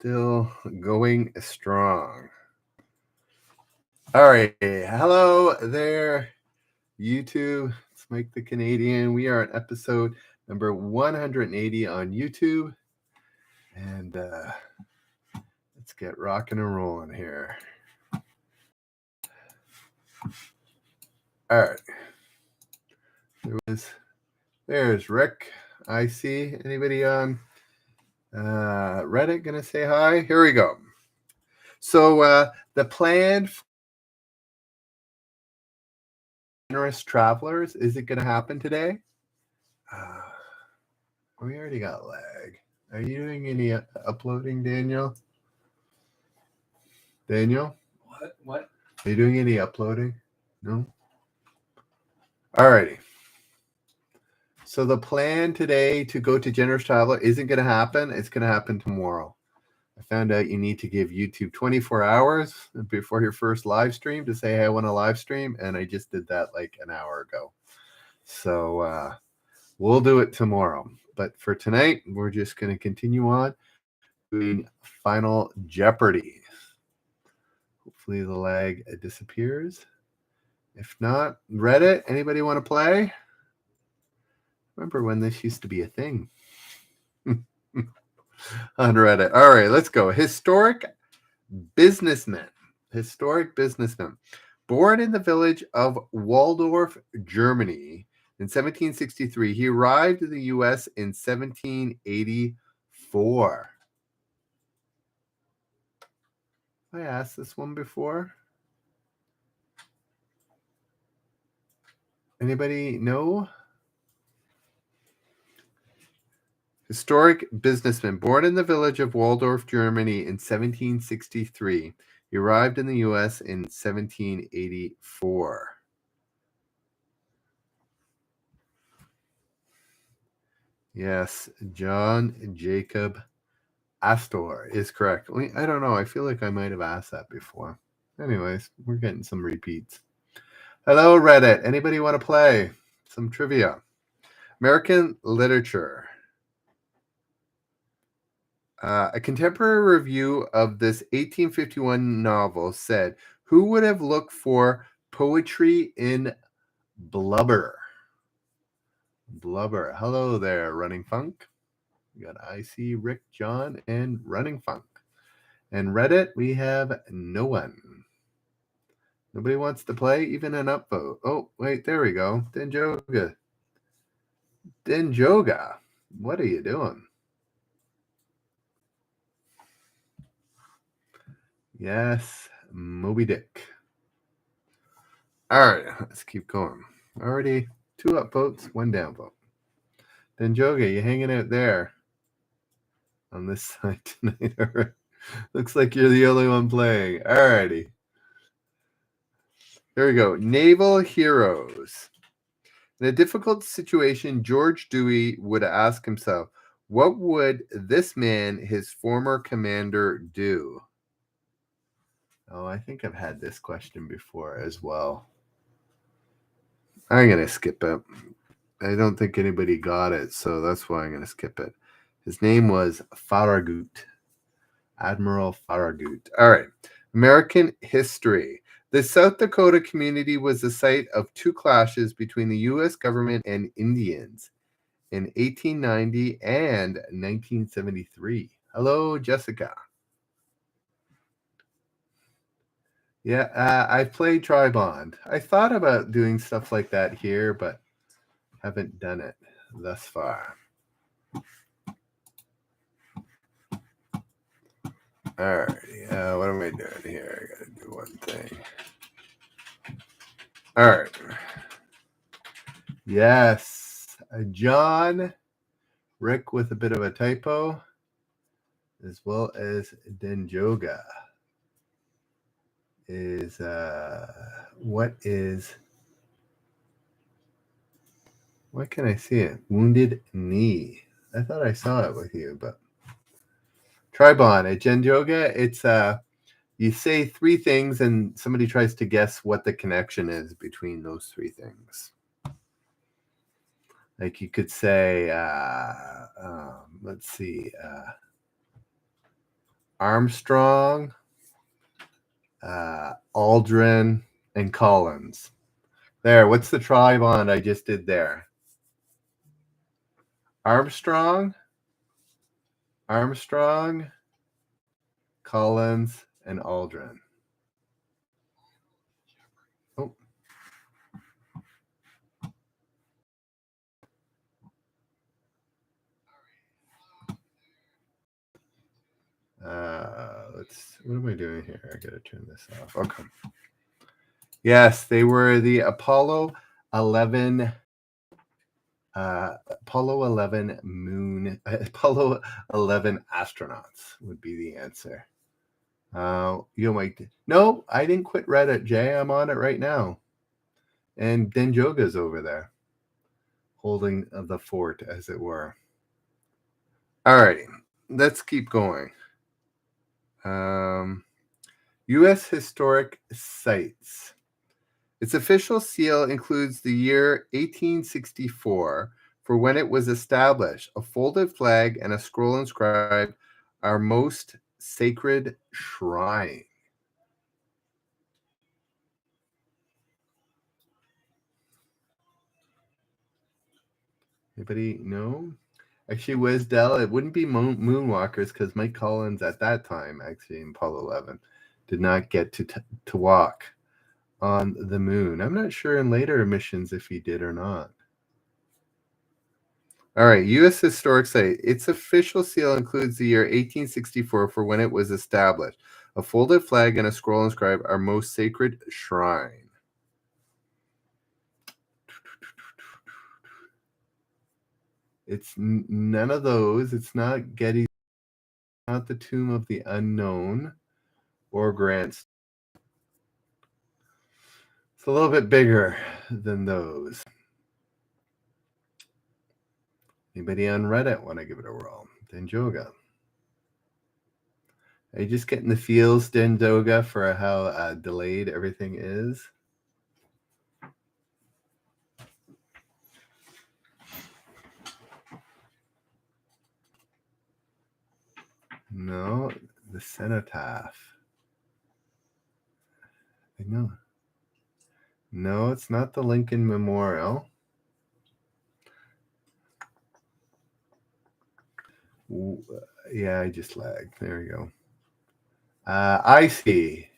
Still going strong. All right. Hello there, YouTube. It's Mike the Canadian. We are on episode number 180 on YouTube. And let's get rocking and rolling here. All right. There's Rick. I see. Anybody on Reddit gonna say hi? Here we go. So the planned generous travelers, is it gonna happen today? We already got lag. Are you doing any uploading, Daniel? Daniel? What? Are you doing any uploading? No? Alrighty. So the plan today to go to Generous Traveler isn't going to happen. It's going to happen tomorrow. I found out you need to give YouTube 24 hours before your first live stream to say, hey, I want to live stream. And I just did that like an hour ago. So we'll do it tomorrow. But for tonight, we're just going to continue on doing Final Jeopardy. Hopefully the lag disappears. If not, Reddit, anybody want to play? Remember when this used to be a thing? On Reddit. All right, let's go. Historic businessman. Born in the village of Waldorf, Germany in 1763, he arrived in the U.S. in 1784. I asked this one before. Anybody know? Historic businessman. Born in the village of Waldorf, Germany in 1763. He arrived in the U.S. in 1784. Yes, John Jacob Astor is correct. I don't know. I feel like I might have asked that before. Anyways, we're getting some repeats. Hello, Reddit. Anybody want to play some trivia? American literature. A contemporary review of this 1851 novel said, who would have looked for poetry in blubber? Blubber. Hello there, Running Funk. We got IC, Rick, John, and Running Funk. And Reddit, we have no one. Nobody wants to play, even an upvote. Oh, wait, there we go. Denjoga. What are you doing? Yes, Moby Dick. All right, let's keep going. Already 2 upvotes, 1 downvote. Denjoga, you hanging out there on this side tonight? All right. Looks like you're the only one playing. All righty. Here we go. Naval heroes. In a difficult situation, George Dewey would ask himself, what would this man, his former commander, do? Oh, I think I've had this question before as well. I'm going to skip it. I don't think anybody got it, so that's why I'm going to skip it. His name was Farragut. Admiral Farragut. All right. American history. The South Dakota community was the site of 2 clashes between the U.S. government and Indians in 1890 and 1973. Hello, Jessica. Yeah, I played Tribond. I thought about doing stuff like that here, but haven't done it thus far. All right. What am I doing here? I got to do one thing. All right. Yes. John, Rick with a bit of a typo, as well as Denjoga. Is what can I see it? Wounded knee. I thought I saw it with you, but Tribon at Denjoga, it's you say 3 things and somebody tries to guess what the connection is between those 3 things. Like you could say, let's see, Armstrong, Aldrin, and Collins. There, what's the tri-bond I just did there? Armstrong, Collins, and Aldrin. Oh. What am I doing here? I gotta turn this off. Okay. Yes, they were the Apollo 11 Apollo 11 astronauts would be the answer. You might. No, I didn't quit Reddit, Jay. I'm on it right now. And Denjoga's over there, holding the fort, as it were. All right, let's keep going. U.S. Historic Sites. Its official seal includes the year 1864 for when it was established, a folded flag and a scroll inscribed, "Our Most Sacred Shrine." Anybody know? Actually, Wisdell, it wouldn't be Moonwalkers because Mike Collins at that time, actually in Apollo 11, did not get to walk on the moon. I'm not sure in later missions if he did or not. All right, U.S. Historic Site. Its official seal includes the year 1864 for when it was established, a folded flag and a scroll inscribed, "Our Most Sacred Shrine." It's none of those. It's not Getty, not the Tomb of the Unknown or Grant's. It's a little bit bigger than those. Anybody on Reddit want to give it a whirl? Denjoga. Are you just getting the feels, Denjoga, for how delayed everything is? No, the cenotaph. I know. No, it's not the Lincoln Memorial. Yeah, I just lagged. There we go. I see.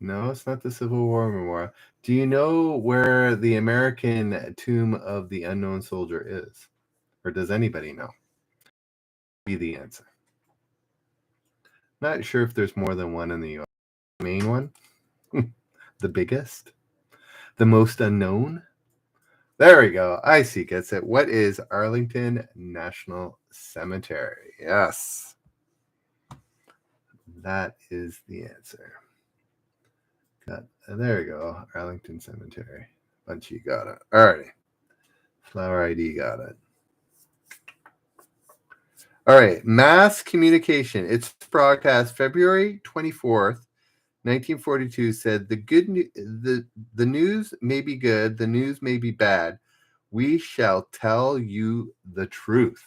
No, it's not the Civil War Memorial. Do you know where the American Tomb of the Unknown Soldier is? Or does anybody know? Be the answer. Not sure if there's more than one in the US. The main one? The biggest? The most unknown? There we go. I see. Gets it. What is Arlington National Cemetery? Yes. That is the answer. There we go. Arlington Cemetery. Bunchy got it. All righty. Flower ID got it. All right. Mass communication. It's broadcast February 24th, 1942 said the news may be good, the news may be bad. We shall tell you the truth.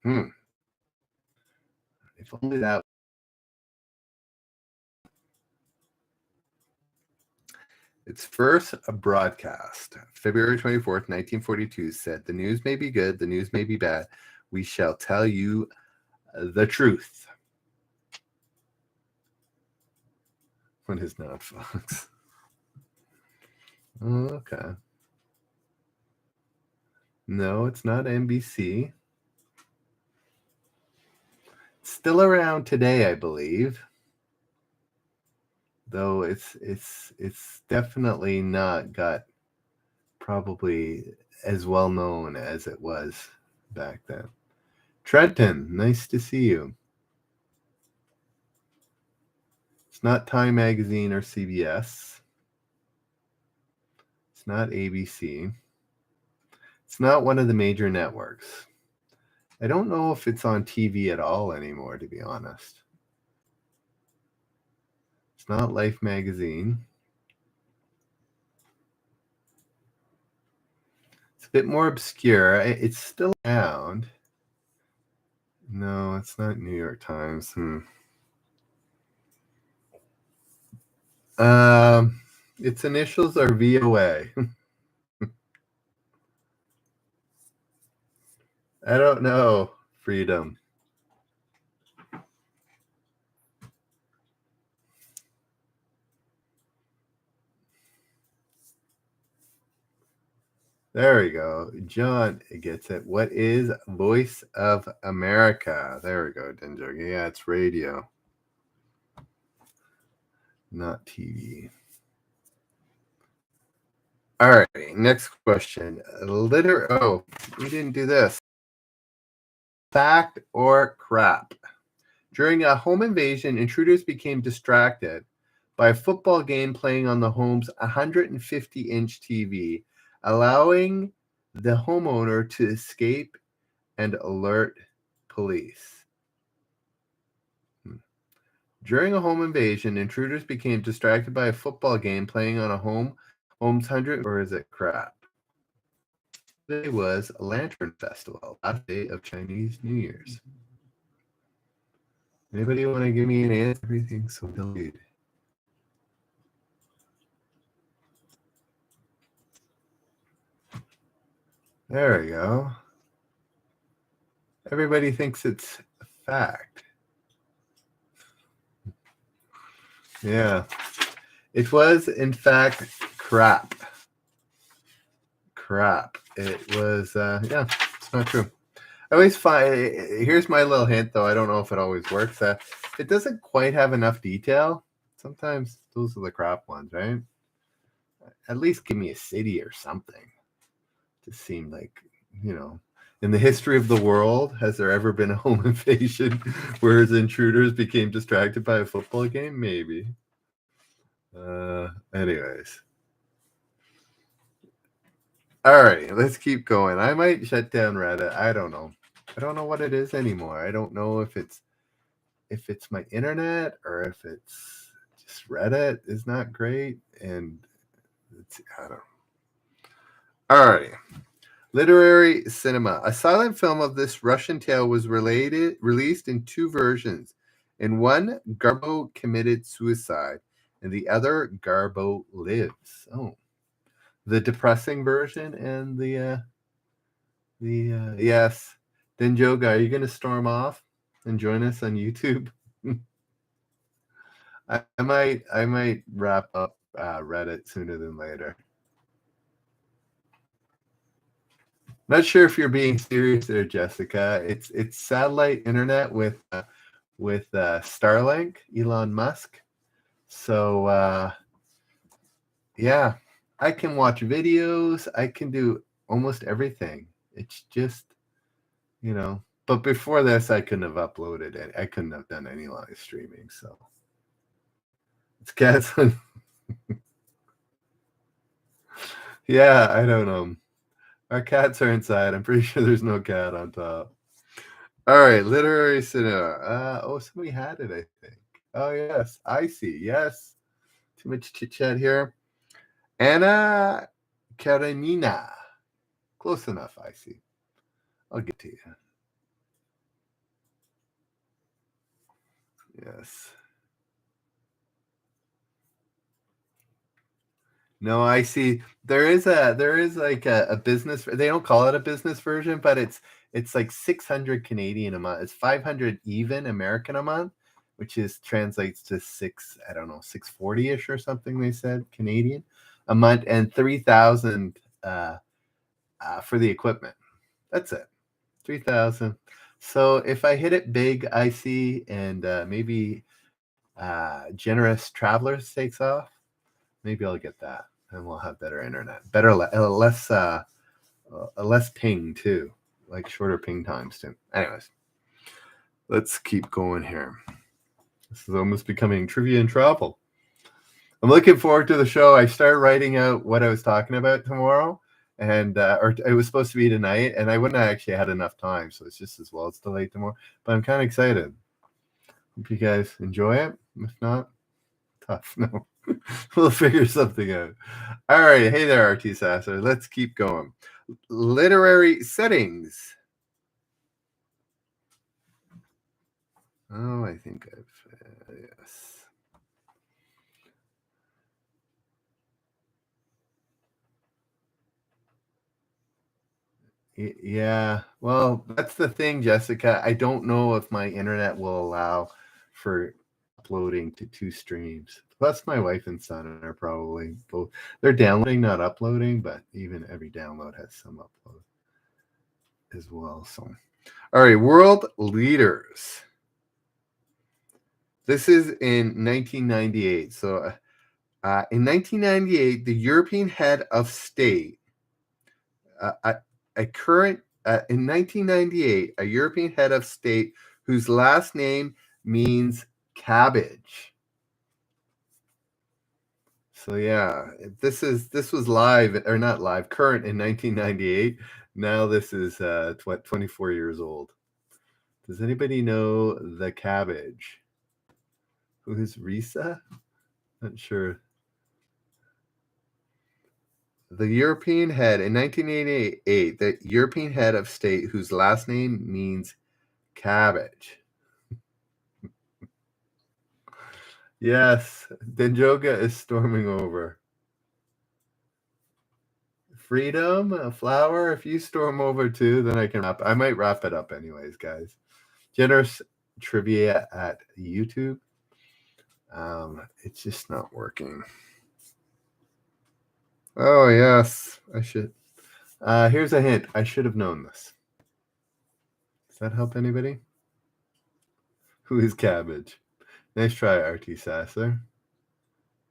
If only that. Its first broadcast, February 24th, 1942, said the news may be good, the news may be bad. We shall tell you the truth. What is not Fox? Oh, okay. No, it's not NBC. It's still around today, I believe. Though it's definitely not got probably as well known as it was back then. Trenton, nice to see you. It's not Time Magazine or CBS. It's not ABC. It's not one of the major networks. I don't know if it's on TV at all anymore, to be honest. It's not Life Magazine. It's a bit more obscure. It's still around. No, it's not New York Times. Its initials are VOA. I don't know. Freedom. There we go. John gets it. What is Voice of America? There we go, Denjogi. Yeah, it's radio, not TV. All right, next question. Oh, we didn't do this. Fact or crap? During a home invasion, intruders became distracted by a football game playing on the home's 150-inch TV, allowing the homeowner to escape and alert police. During a home invasion, intruders became distracted by a football game playing on a home's 100, or is it crap? Today was a Lantern Festival, last day of Chinese New Year's. Anybody want to give me an answer? Everything's so delayed. There we go. Everybody thinks it's a fact. Yeah. It was, in fact, crap. Crap. It was, yeah, it's not true. I always find, here's my little hint, though. I don't know if it always works. It doesn't quite have enough detail. Sometimes those are the crap ones, right? At least give me a city or something. Just seem like, in the history of the world, has there ever been a home invasion where intruders became distracted by a football game? Maybe. Anyways. All right, let's keep going. I might shut down Reddit. I don't know. I don't know what it is anymore. I don't know if it's my internet or if it's just Reddit is not great, and I don't know. All right. Literary cinema. A silent film of this Russian tale was released in two versions. In one, Garbo committed suicide, and the other, Garbo lives. Oh, the depressing version and the yes. Then Joga, are you going to storm off and join us on YouTube? I might wrap up Reddit sooner than later. Not sure if you're being serious there, Jessica. It's satellite internet with Starlink, Elon Musk. So yeah, I can watch videos. I can do almost everything. It's just, But before this, I couldn't have uploaded it. I couldn't have done any live streaming. So it's cats. Yeah, I don't know. Our cats are inside. I'm pretty sure there's no cat on top. All right, literary cinema. Somebody had it, I think. Oh, yes, I see. Yes. Too much chit chat here. Anna Karenina. Close enough, I see. I'll get to you. Yes. No, I see. There is like a business. They don't call it a business version, but it's like 600 Canadian a month. It's 500 even American a month, which translates to 640-ish or something. They said Canadian a month, and 3,000 for the equipment. That's it, 3,000. So if I hit it big, I see, and maybe Generous Travelers takes off, maybe I'll get that, and we'll have better internet, less ping too, like shorter ping times too. Anyways, let's keep going here. This is almost becoming trivia and travel. I'm looking forward to the show. I started writing out what I was talking about tomorrow, and or it was supposed to be tonight, and I wouldn't have actually had enough time, so it's just as well it's delayed tomorrow. But I'm kind of excited. Hope you guys enjoy it. If not, tough. No. We'll figure something out. All right. Hey there, RT Sasser. Let's keep going. Literary settings. Oh, I think I've yes. Yeah. Well, that's the thing, Jessica. I don't know if my internet will allow for uploading to two streams. Plus, my wife and son are probably both. They're downloading, not uploading, but even every download has some upload as well. So, all right, world leaders. This is in 1998. So, in 1998, the European head of state, a current in 1998, a European head of state whose last name means cabbage. So yeah, this was live or not live, current in 1998. Now this is 24 years old. Does anybody know the cabbage? Who is Risa? Not sure. The European head in 1988, the European head of state whose last name means cabbage. Yes, Denjoga is storming over. Freedom, a flower. If you storm over too, then I can wrap. I might wrap it up anyways, guys. Generous trivia at YouTube. It's just not working. Oh yes, I should. Here's a hint. I should have known this. Does that help anybody? Who is cabbage? Nice try, RT Sasser.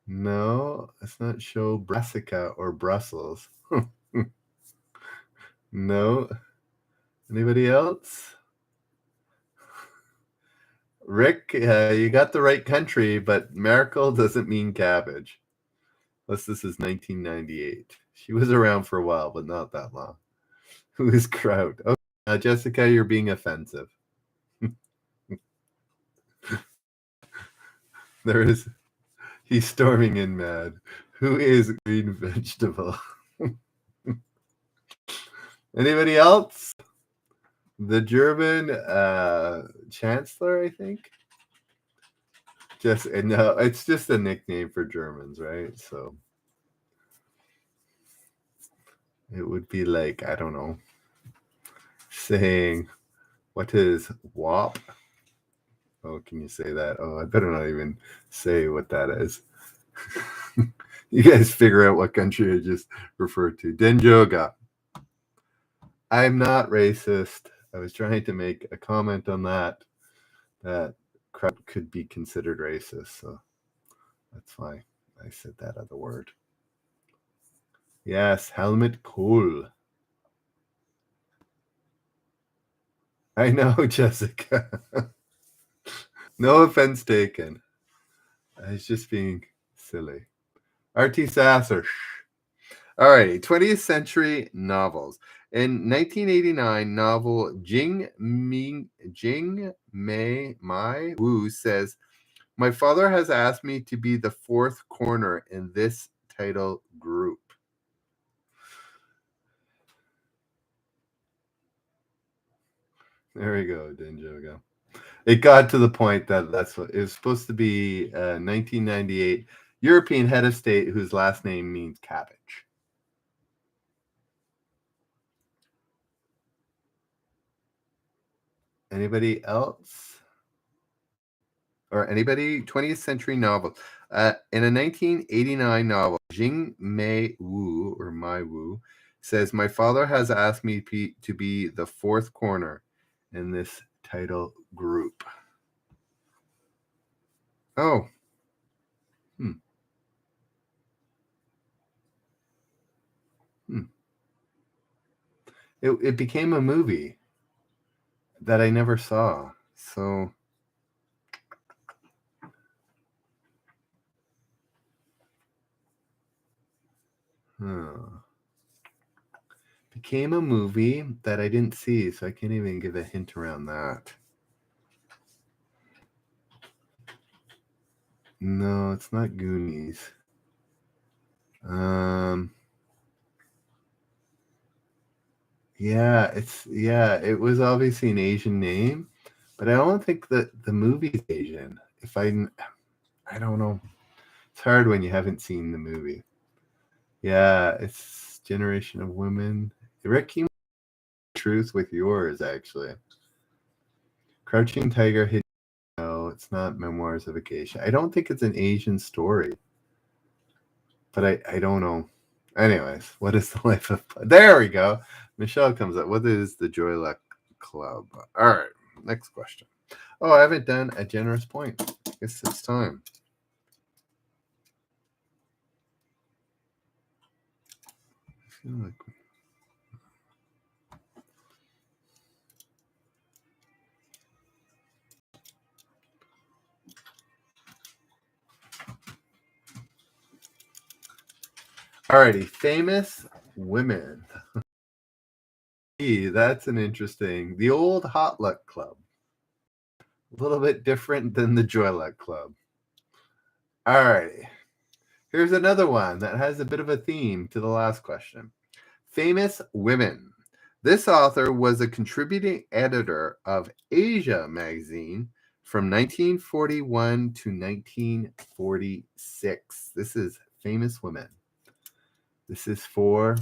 No, it's not show Brassica or Brussels. No. Anybody else? Rick, you got the right country, but miracle doesn't mean cabbage. Unless this is 1998. She was around for a while, but not that long. Who is Kraut? Oh, Jessica, you're being offensive. There is. He's storming in mad. Who is green vegetable? Anybody else? The German chancellor, I think. No, it's just a nickname for Germans, right? So it would be like, I don't know, saying, what is WAP? Oh, can you say that? Oh, I better not even say what that is. You guys figure out what country I just referred to. Denjoga. I'm not racist. I was trying to make a comment on that crowd could be considered racist, so that's why I said that other word. Yes, Helmut Kohl. I know, Jessica. No offense taken. I was just being silly. RT Sasser. All right, 20th century novels. In 1989, novel Jing Mei Mai Wu says, "My father has asked me to be the fourth corner in this title group." There we go, Dinjogo. It got to the point that that's what it was supposed to be. 1998 European head of state whose last name means cabbage. Anybody else? Or anybody? 20th century novel. In a 1989 novel, Jing Mei Wu or Mai Wu says, "My father has asked me to be the fourth corner in this title group." Oh. Hmm. It became a movie that I never saw. So became a movie that I didn't see, so I can't even give a hint around that. No, it's not Goonies. Yeah, it was obviously an Asian name, But I don't think that the movie's Asian. I don't know. It's hard when you haven't seen the movie. Yeah, it's Generation of Women. Rick, you truth with yours, actually. Crouching Tiger, Hidden. No, it's not Memoirs of a Geisha. I don't think it's an Asian story. But I don't know. Anyways, what is the life of... There we go. Michelle comes up. What is the Joy Luck Club? All right, next question. Oh, I haven't done a generous point. I guess it's time. I feel like... Alrighty, famous women. That's an interesting... The old Hot Luck Club. A little bit different than the Joy Luck Club. Alrighty. Here's another one that has a bit of a theme to the last question. Famous women. This author was a contributing editor of Asia magazine from 1941 to 1946. This is famous women. This is for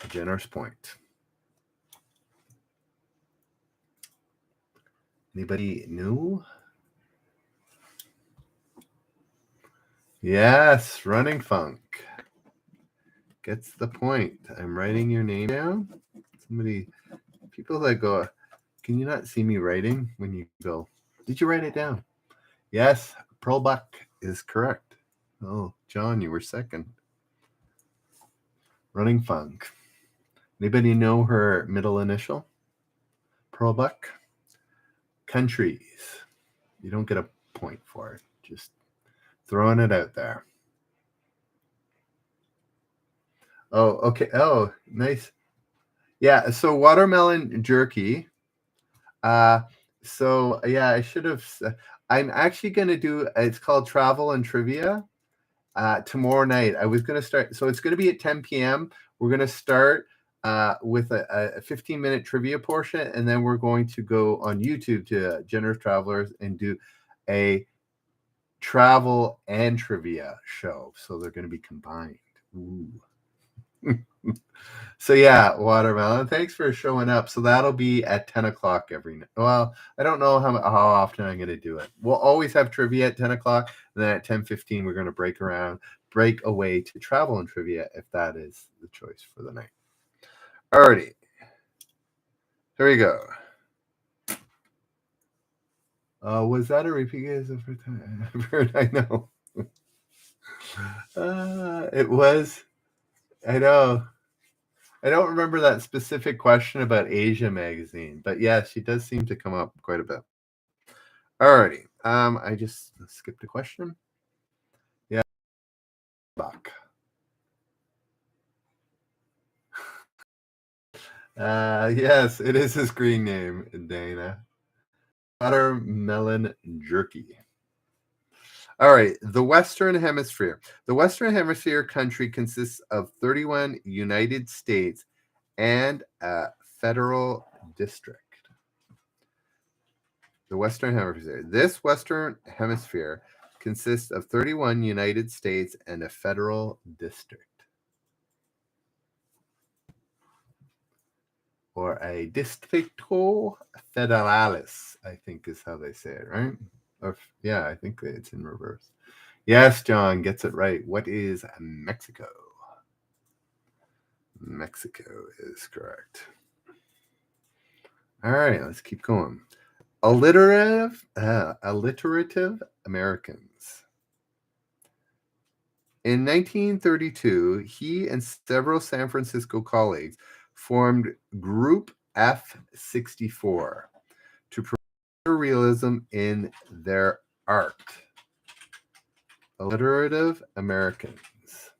a generous point. Anybody new? Yes, Running Funk. Gets the point. I'm writing your name down. People that go, can you not see me writing when you go, did you write it down? Yes, Pearlbuck is correct. Oh, John, you were second. Running Funk. Anybody know her middle initial? Pearlbuck. Countries. You don't get a point for it. Just throwing it out there. Oh, okay. Oh, nice. Yeah, so watermelon jerky. So yeah, I should have. I'm actually going to do. It's called Travel and Trivia. Tomorrow night. I was going to start. So it's going to be at 10 p.m. We're going to start with a 15-minute trivia portion, and then we're going to go on YouTube to Generous Travelers and do a travel and trivia show. So they're going to be combined. Ooh. So yeah, watermelon. Thanks for showing up. So that'll be at 10 o'clock every night. Well, I don't know how often I'm going to do it. We'll always have trivia at 10 o'clock. And then at 10:15, we're going to break away to travel and trivia if that is the choice for the night. Alrighty. Here we go. Was that a repeat? I know. It was. I know. I don't remember that specific question about Asia magazine, but yeah, she does seem to come up quite a bit. Alrighty. I just skipped a question. Yeah. Buck. Yes, it is his green name, Dana. Watermelon jerky. All right, the Western Hemisphere. The Western Hemisphere country consists of 31 United States and a federal district. The Western Hemisphere. This Western Hemisphere consists of 31 United States and a federal district. Or a Distrito Federalis, I think is how they say it, right? Or, yeah, I think it's in reverse. Yes, John gets it right. What is Mexico? Mexico is correct. All right, let's keep going. Alliterative Americans. In 1932, he and several San Francisco colleagues formed Group F64 to promote realism in their art. Alliterative Americans.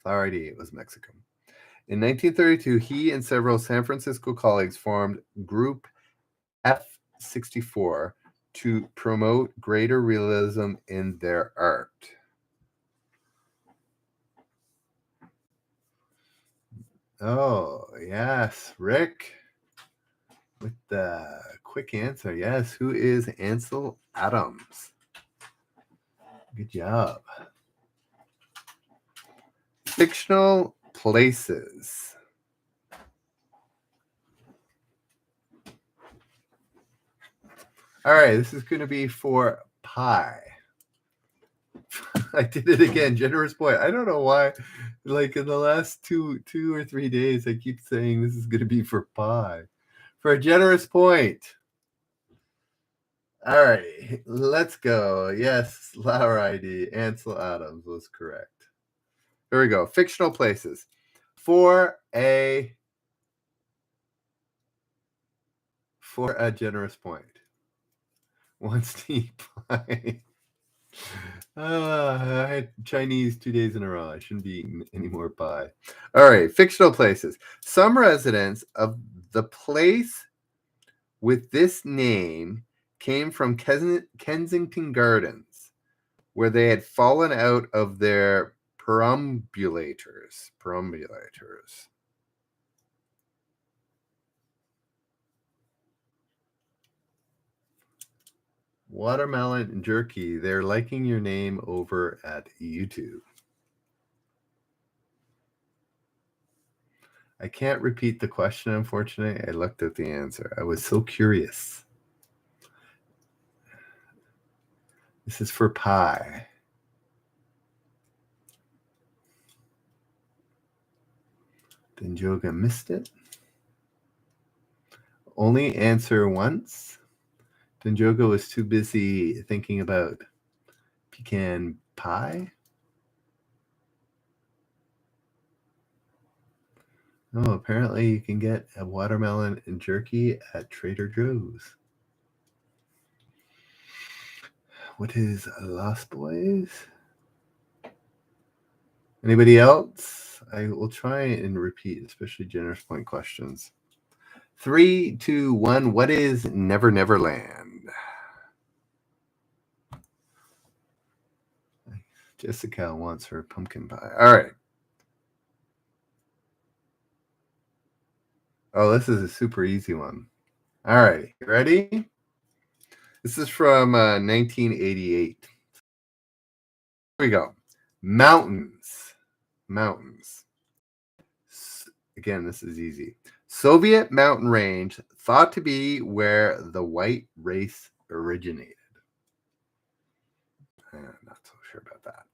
Alrighty, it was Mexico. In 1932, he and several San Francisco colleagues formed Group F64 to promote greater realism in their art. Oh, yes, Rick. with the quick answer. Yes, who is Ansel Adams? Good job. Fictional places. All right, this is going to be for pie. I did it again. Generous point. I don't know why. Like in the last two or 3 days, I keep saying this is going to be for pie. For a generous point. All right, let's go. Yes, Lauer ID. Ansel Adams was correct. Here we go. Fictional places. For a generous point. 1 steep pie. I had Chinese 2 days in a row. I shouldn't be eating any more pie. All right, fictional places. Some residents of the place with this name came from Kensington Gardens, where they had fallen out of their perambulators. Watermelon and jerky. They're liking your name over at YouTube. I can't repeat the question, unfortunately. I looked at the answer. I was so curious. This is for pie. Denjoga missed it. Only answer once. Denjoga was too busy thinking about pecan pie. Oh, apparently you can get a watermelon and jerky at Trader Joe's. What is Lost Boys? Anybody else? I will try and repeat, especially generous point questions. 3, 2, 1. What is Never Never Land? Jessica wants her pumpkin pie. All right. Oh, this is a super easy one. All right. Ready? This is from 1988. Here we go. Mountains. Again, this is easy. Soviet mountain range thought to be where the white race originated. I'm not so sure about that.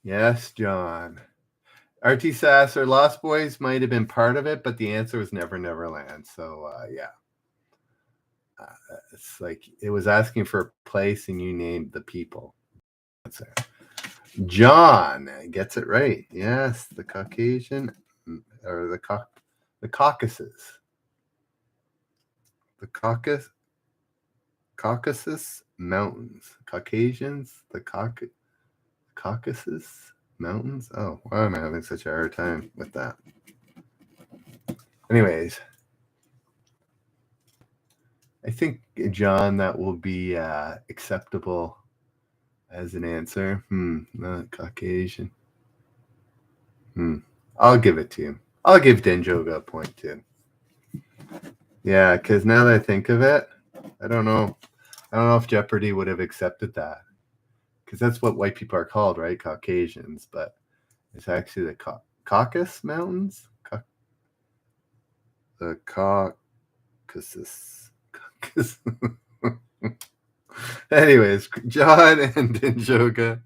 Yes, John. RT Sasser, Lost Boys might have been part of it, but the answer was Never Never Land. So, yeah. It's like it was asking for a place and you named the people. That's it. John gets it right. Yes, the Caucasian or the Caucasus. The Caucasus Mountains. Caucasians, the Caucasus Mountains. Oh, why am I having such a hard time with that? Anyways, I think, John, that will be acceptable as an answer. Not Caucasian. I'll give it to you. I'll give Denjoga a point too. Yeah, because now that I think of it, I don't know if Jeopardy would have accepted that, because that's what white people are called, right? Caucasians, but it's actually the Caucasus Mountains. The Caucasus. Anyways, John and Denjoga,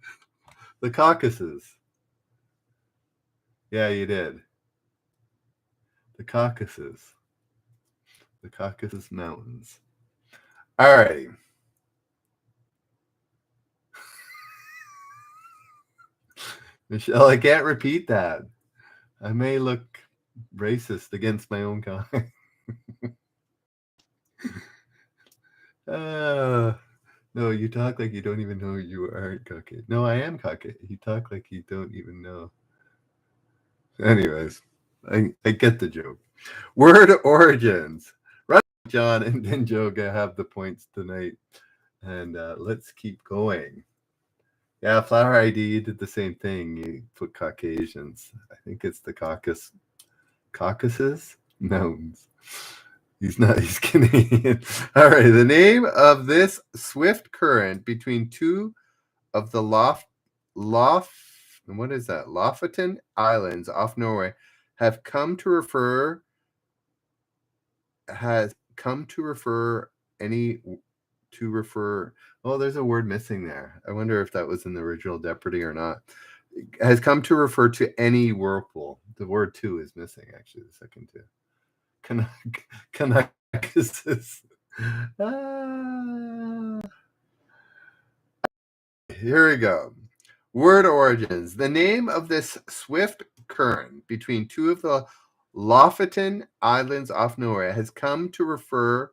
the Caucasus. Yeah, you did. The Caucasus Mountains. All right. Michelle, I can't repeat that. I may look racist against my own kind. No, you talk like you don't even know you aren't Caucasian. No, I am Caucasian. You talk like you don't even know. Anyways, I get the joke. Word origins. John and then Joga have the points tonight. And let's keep going. Yeah, Flower ID did the same thing. You put Caucasians. I think it's the Caucasus? No. He's not. He's Canadian. All right. The name of this swift current between two of the what is that? Lofoten Islands off Norway has come to refer oh, there's a word missing there. I wonder if that was in the original Jeopardy or not. Has come to refer to any whirlpool. The word "to" is missing, actually, the second two. Caucasus. Here we go. Word origins. The name of this swift current between two of the Lofoten Islands off Norway has come to refer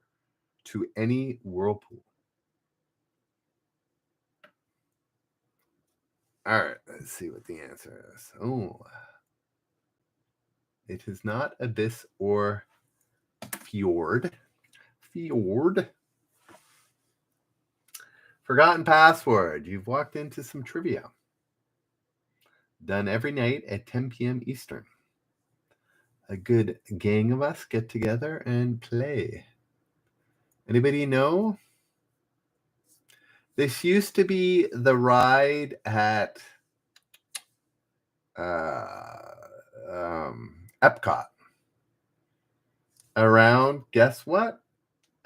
to any whirlpool. All right, let's see what the answer is. Oh, it is not abyss or fjord. Fjord. Forgotten password. You've walked into some trivia. Done every night at 10 p.m. Eastern. A good gang of us get together and play. Anybody know? This used to be the ride at Epcot. Around, guess what?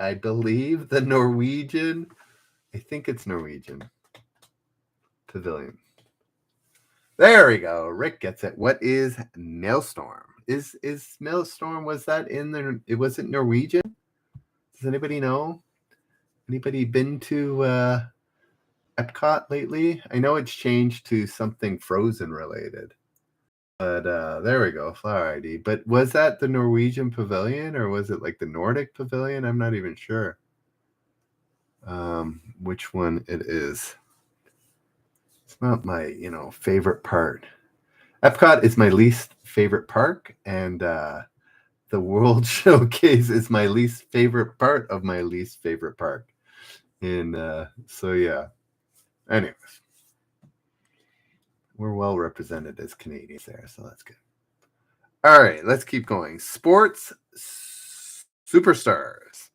I believe the Norwegian, I think it's Norwegian Pavilion. There we go. Rick gets it. What is Maelstrom? Is Maelstrom, was that in the, it wasn't Norwegian? Does anybody know? Anybody been to Epcot lately? I know it's changed to something Frozen related. But there we go, Flower ID. But was that the Norwegian Pavilion or was it like the Nordic Pavilion? I'm not even sure which one it is. It's not my, favorite part. Epcot is my least favorite park, and the World Showcase is my least favorite part of my least favorite park. And so, yeah. Anyways, we're well represented as Canadians there, so that's good. All right, let's keep going. Sports superstars.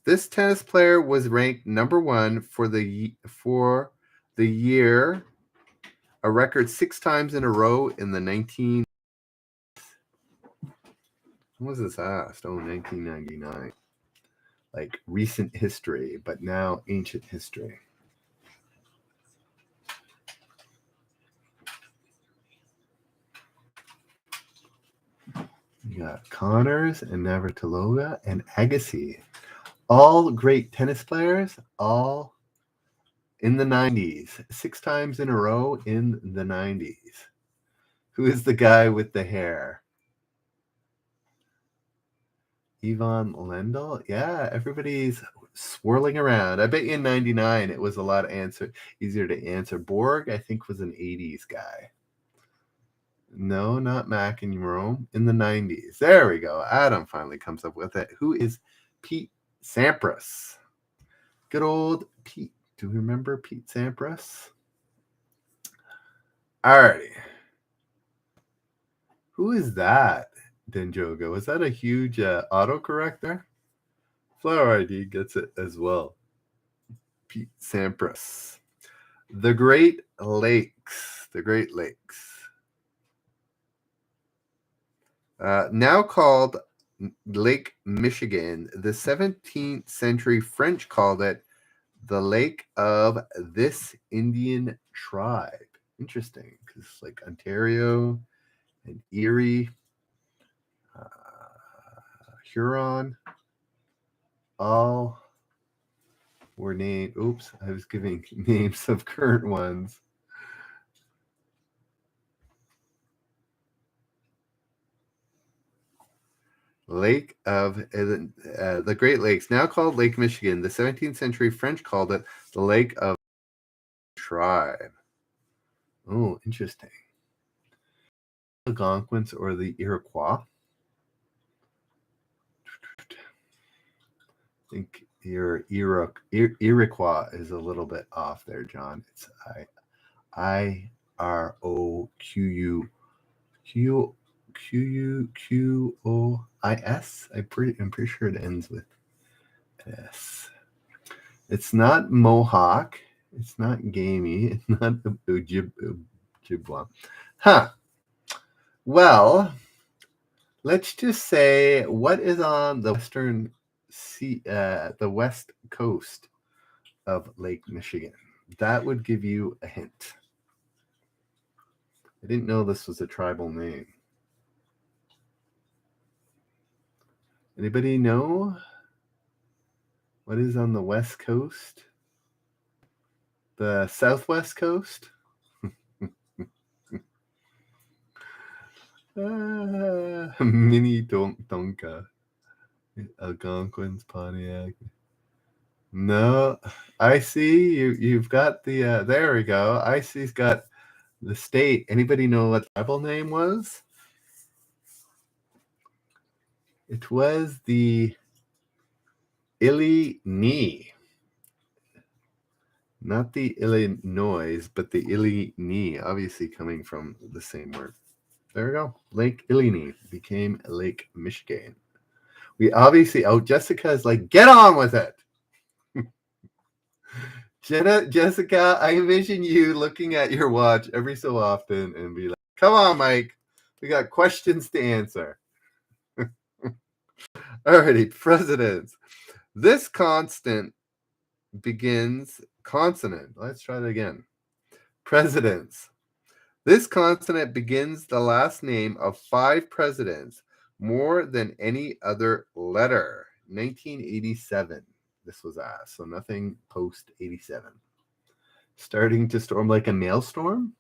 This tennis player was ranked number one for the year, a record 6 times in a row in the 19. When was this asked? 1999. Like recent history, but now ancient history. You got Connors and Navratilova and Agassi. All great tennis players, all in the 90s. 6 times in a row in the 90s. Who is the guy with the hair? Ivan Lendl? Yeah, everybody's swirling around. I bet you in 99 it was a lot easier to answer. Borg, I think, was an 80s guy. No, not Mac and Rome. In the 90s. There we go. Adam finally comes up with it. Who is Pete Sampras? Good old Pete. Do you remember Pete Sampras? Alrighty. Who is that, Denjoga? Was that a huge autocorrector? Flower ID gets it as well. Pete Sampras. The Great Lakes. The Great Lakes. Now called Lake Michigan, the 17th century French called it the Lake of this Indian tribe. Interesting, because like Ontario and Erie, Huron, all were named. Oops, I was giving names of current ones. Lake of the Great Lakes, now called Lake Michigan. The 17th century French called it the Lake of Tribe. Oh, interesting. Algonquins or the Iroquois? I think your Iroquois is a little bit off there, John. It's Iroquois. I'm pretty sure it ends with S. It's not Mohawk. It's not gamey. It's not Ojibwa. Huh. Well, let's just say, what is on the western sea, the west coast of Lake Michigan? That would give you a hint. I didn't know this was a tribal name. Anybody know what is on the west coast? The southwest coast? Mini Donka. Algonquins, Pontiac. No, I see you've got the there we go. I see's got the state. Anybody know what the tribal name was? It was the Illini. Not the Illinois, but the Illini, obviously coming from the same word. There we go. Lake Illini became Lake Michigan. We obviously, Jessica's like, get on with it. Jessica, I envision you looking at your watch every so often and be like, come on, Mike. We got questions to answer. Alrighty, presidents. This consonant. Let's try that again. Presidents. This consonant begins the last name of 5 presidents more than any other letter. 1987. This was asked, so nothing post 87. Starting to storm like a maelstrom.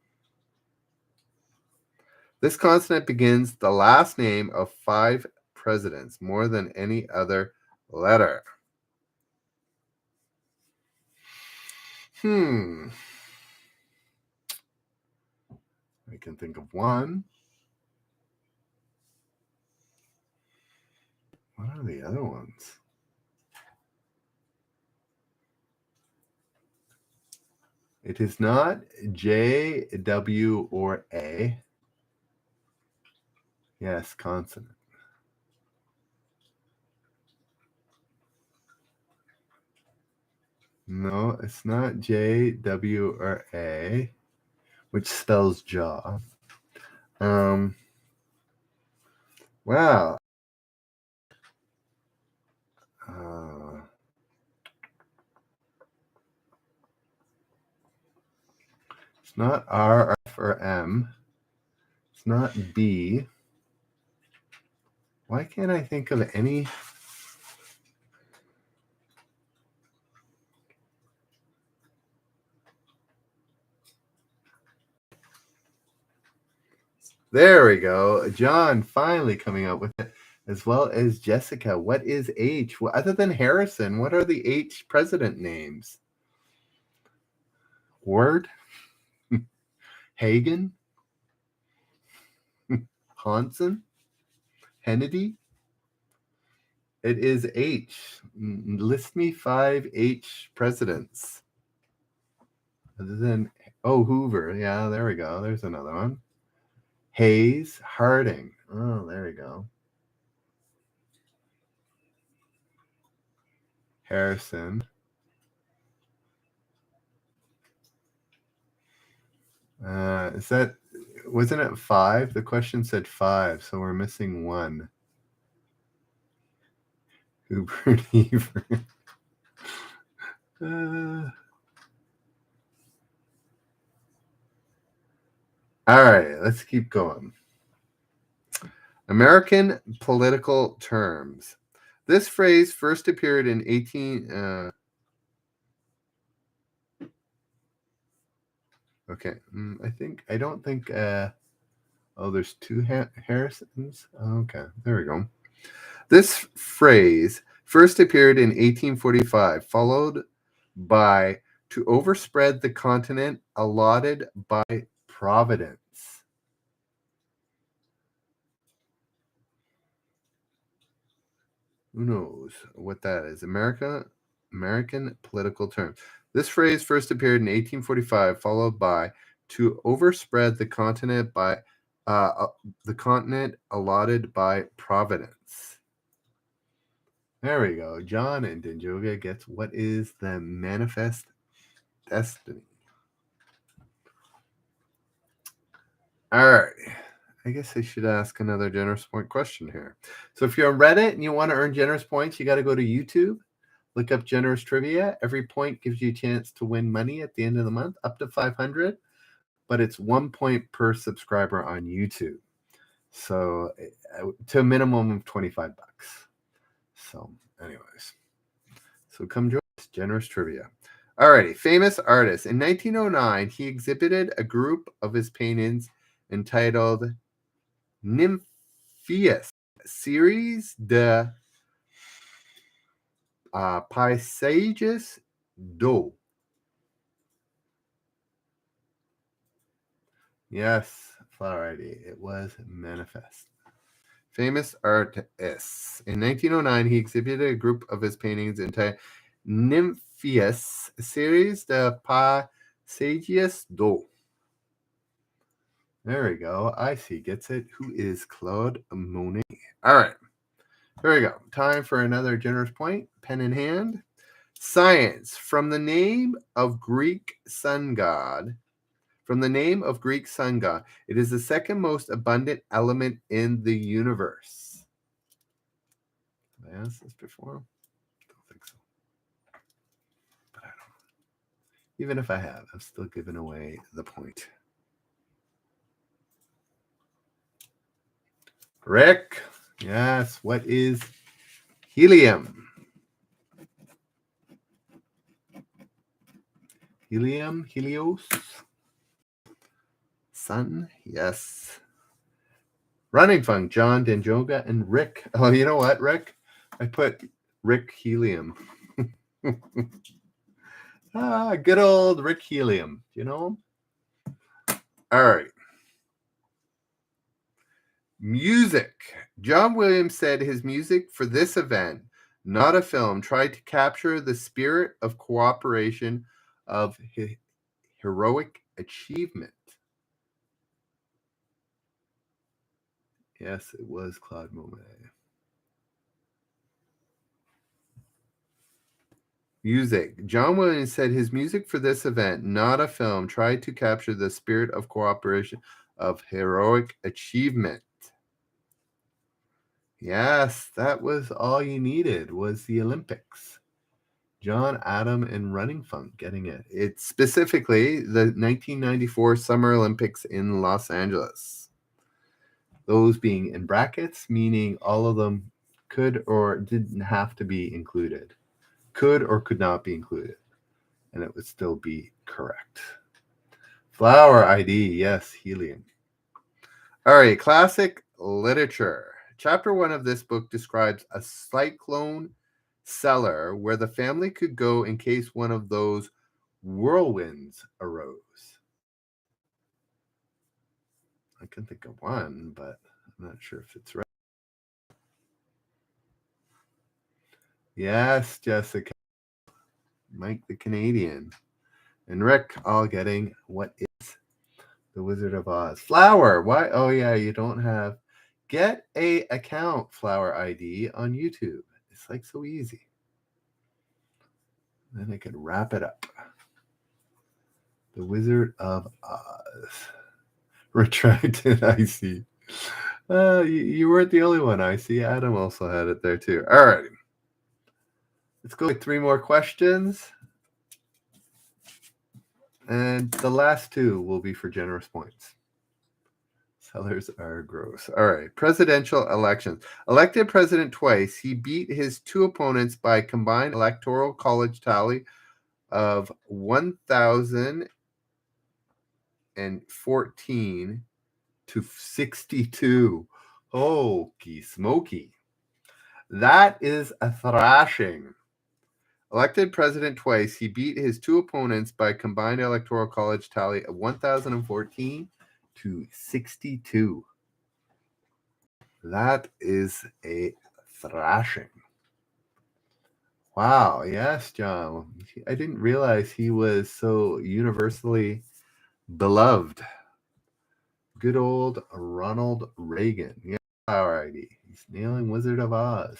This consonant begins the last name of 5 presidents more than any other letter. I can think of one. What are the other ones? It is not J, W, or A. Yes, consonant. No, it's not J, W, or A, which spells jaw. Wow. It's not R, F, or M. It's not B. Why can't I think of any? There we go. John finally coming up with it, as well as Jessica. What is H? Well, other than Harrison, what are the H president names? Ward? Hagen? Hansen? Kennedy? It is H. List me 5 H presidents. Other than, Hoover. Yeah, there we go. There's another one. Hayes, Harding. Oh, there we go. Harrison. Wasn't it 5? The question said 5, so we're missing 1. Hubert Heaver. All right, let's keep going. American political terms. This phrase first appeared in 18. Okay, I don't think. There's 2 Harrisons. Okay, there we go. This phrase first appeared in 1845, followed by to overspread the continent allotted by Providence. Who knows what that is? American political term. This phrase first appeared in 1845, followed by to overspread the continent allotted by Providence. There we go. John and Dinjoga gets what is the manifest destiny. All right. I guess I should ask another generous point question here. So if you're on Reddit and you want to earn generous points, you got to go to YouTube, look up generous trivia. Every point gives you a chance to win money at the end of the month, up to 500, but it's 1 point per subscriber on YouTube. So to a minimum of 25 bucks. So anyways, so come join us, generous trivia. Alrighty, famous artist. In 1909, he exhibited a group of his paintings entitled Nymphaeus, Series de Paisages do. Yes, flower ID. It was manifest. Famous artists. In 1909, he exhibited a group of his paintings entitled Nymphaeus, Series de Paisages do. There we go. I see. Gets it. Who is Claude Monet? All right. Here we go. Time for another generous point. Pen in hand. Science. From the name of Greek sun god. From the name of Greek sun god, it is the second most abundant element in the universe. Have I asked this before? Don't think so. But I don't know. Even if I have, I'm still giving away the point. Rick. Yes. What is helium? Helium? Helios? Sun? Yes. Running Funk, John, Denjoga, and Rick. Oh, you know what, Rick? I put Rick Helium. Good old Rick Helium. Do you know him? All right. Music. John Williams said his music for this event, not a film, tried to capture the spirit of cooperation, of heroic achievement. Yes, it was Claude Monet. Music. John Williams said his music for this event, not a film, tried to capture the spirit of cooperation, of heroic achievement. Yes, that was all you needed, was the Olympics. John, Adam, and Running Funk getting it. It's specifically the 1994 Summer Olympics in Los Angeles. Those being in brackets, meaning all of them could or didn't have to be included. Could or could not be included. And it would still be correct. Flower ID, yes, helium. All right, classic literature. Chapter 1 of this book describes a cyclone cellar where the family could go in case one of those whirlwinds arose. I can think of one, but I'm not sure if it's right. Yes, Jessica. Mike the Canadian. And Rick all getting what is the Wizard of Oz. Flower. Why? Oh, yeah, you don't have. Get a account, Flower ID, on YouTube. It's like so easy. Then I could wrap it up. The Wizard of Oz. Retracted, I see. You weren't the only one, I see. Adam also had it there too. All right. Let's go with 3 more questions. And the last 2 will be for generous points. Sellers are gross. All right. Presidential elections. Elected president twice, he beat his 2 opponents by combined electoral college tally of 1,014 to 62. Hokey smoky. That is a thrashing. Elected president twice, he beat his 2 opponents by combined electoral college tally of 1,014 to 62. That is a thrashing. Wow. Yes, John. I didn't realize he was so universally beloved. Good old Ronald Reagan. Yeah. Alrighty. He's nailing Wizard of Oz.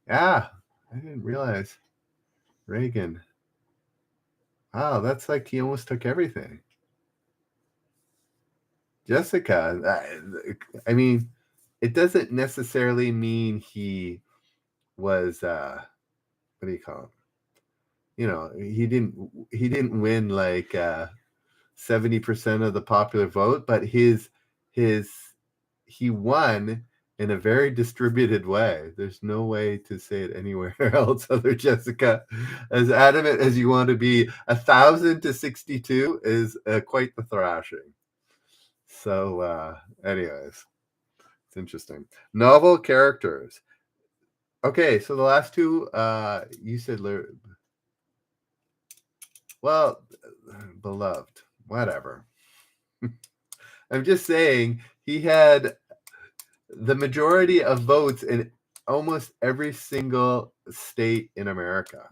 Yeah. I didn't realize Reagan. Wow. That's like he almost took everything. Jessica. I mean, it doesn't necessarily mean he was what do you call him? You know, he didn't win like 70% of the popular vote, but his he won in a very distributed way. There's no way to say it anywhere else other Jessica. As adamant as you want to be, 1,000 to 62 is quite the thrashing. So anyways, it's interesting. Novel characters. Okay, so the last two, you said, well, beloved, whatever. I'm just saying he had the majority of votes in almost every single state in America,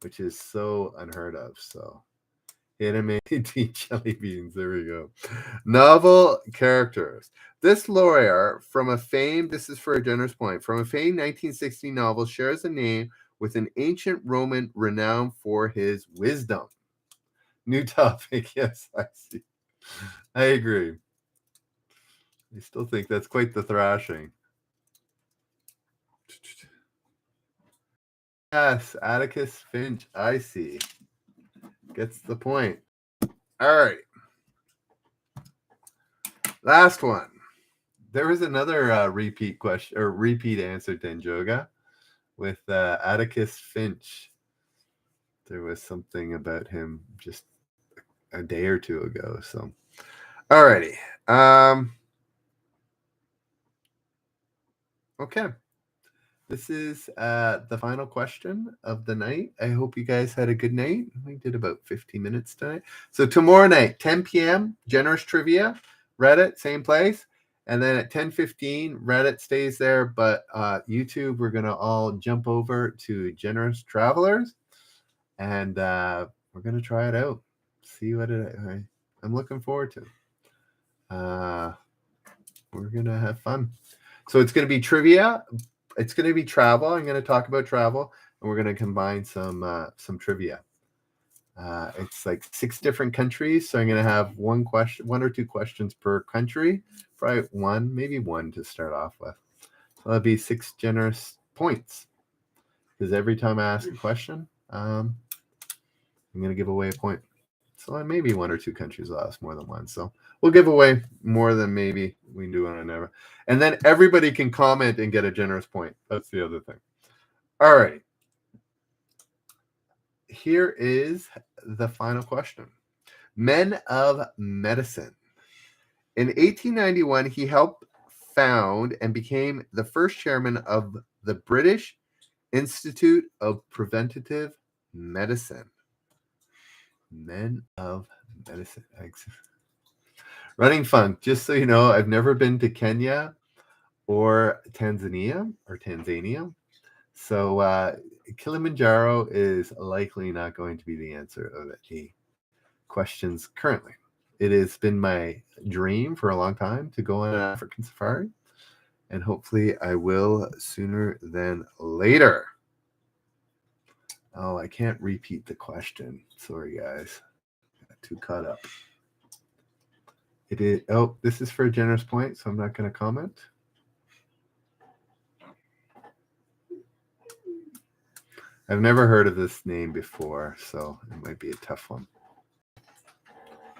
which is so unheard of. So, anime tea jelly beans. There we go. Novel characters. This lawyer from a famed, this is for a generous point, from a famed 1960 novel shares a name with an ancient Roman renowned for his wisdom. New topic. Yes, I see. I agree. I still think that's quite the thrashing. Yes, Atticus Finch. I see. Gets the point. All right. Last one. There was another repeat question or repeat answer, Denjoga, with Atticus Finch. There was something about him just a day or two ago. So, alrighty. Okay. This is the final question of the night. I hope you guys had a good night. We did about 15 minutes tonight. So tomorrow night, 10 p.m., Generous Trivia, Reddit, same place. And then at 10:15, Reddit stays there, but YouTube, we're going to all jump over to Generous Travelers. And we're going to try it out. See what I'm looking forward to. We're going to have fun. So it's going to be trivia. It's going to be travel. I'm going to talk about travel, and we're going to combine some trivia. It's like 6 different countries, so I'm going to have one or two questions per country. Probably maybe one to start off with. So that'll be 6 generous points, because every time I ask a question, I'm going to give away a point. So maybe 1 or 2 countries will ask more than one. So we'll give away more than maybe we do on a never. And then everybody can comment and get a generous point. That's the other thing. All right. Here is the final question. Men of Medicine. In 1891, he helped found and became the first chairman of the British Institute of Preventative Medicine. Men of Medicine. Running funk. Just so you know, I've never been to Kenya or Tanzania. So Kilimanjaro is likely not going to be the answer of the questions currently. It has been my dream for a long time to go on an African safari, and hopefully I will sooner than later. Oh, I can't repeat the question. Sorry, guys. Got too caught up. It is. Oh, this is for a generous point, so I'm not going to comment. I've never heard of this name before, so it might be a tough one.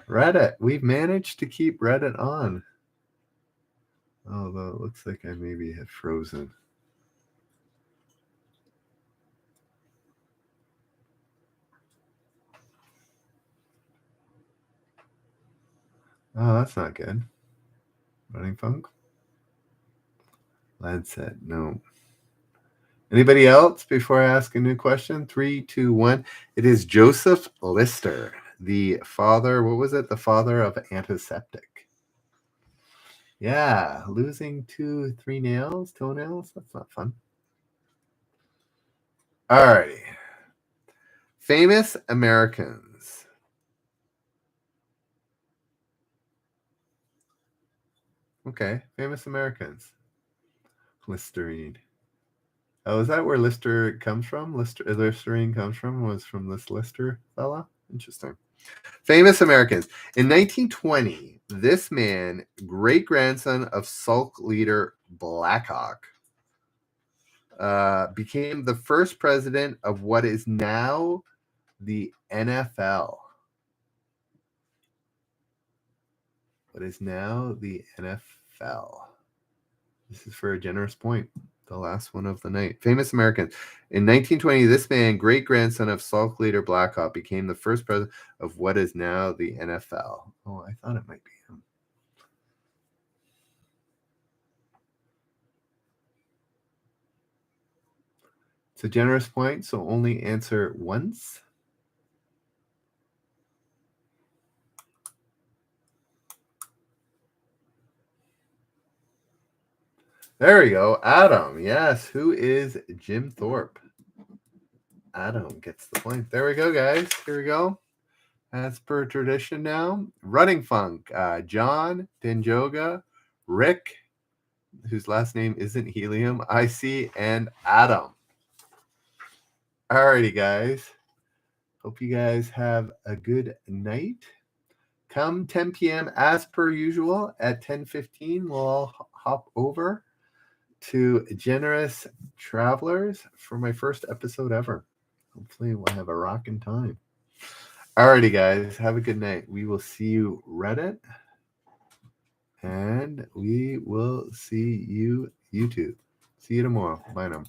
Reddit. We've managed to keep Reddit on. Although it looks like I maybe had frozen. Oh, that's not good. Running funk? Lad said no. Anybody else before I ask a new question? 3, 2, 1. It is Joseph Lister, the father. What was it? The father of antiseptic. Yeah, losing 2, 3 toenails. That's not fun. All righty. Famous Americans. Okay, famous Americans. Listerine. Oh, is that where Lister comes from? Listerine comes from? Was from this Lister fella? Interesting. Famous Americans. In 1920, this man, great-grandson of Sauk leader Blackhawk, became the first president of what is now the NFL. What is now the NFL. This is for a generous point. The last one of the night. Famous Americans. In 1920, this man, great-grandson of Sauk leader Blackhawk, became the first president of what is now the NFL. Oh, I thought it might be him. It's a generous point, so only answer once. There we go. Adam. Yes. Who is Jim Thorpe? Adam gets the point. There we go, guys. Here we go. As per tradition now. Running Funk. John, Denjoga, Rick, whose last name isn't Helium, IC, and Adam. Alrighty, guys. Hope you guys have a good night. Come 10 p.m. as per usual at 10:15. We'll all hop over to Generous Travelers for my first episode ever. Hopefully we'll have a rocking time. Alrighty, guys. Have a good night. We will see you Reddit. And we will see you YouTube. See you tomorrow. Bye now.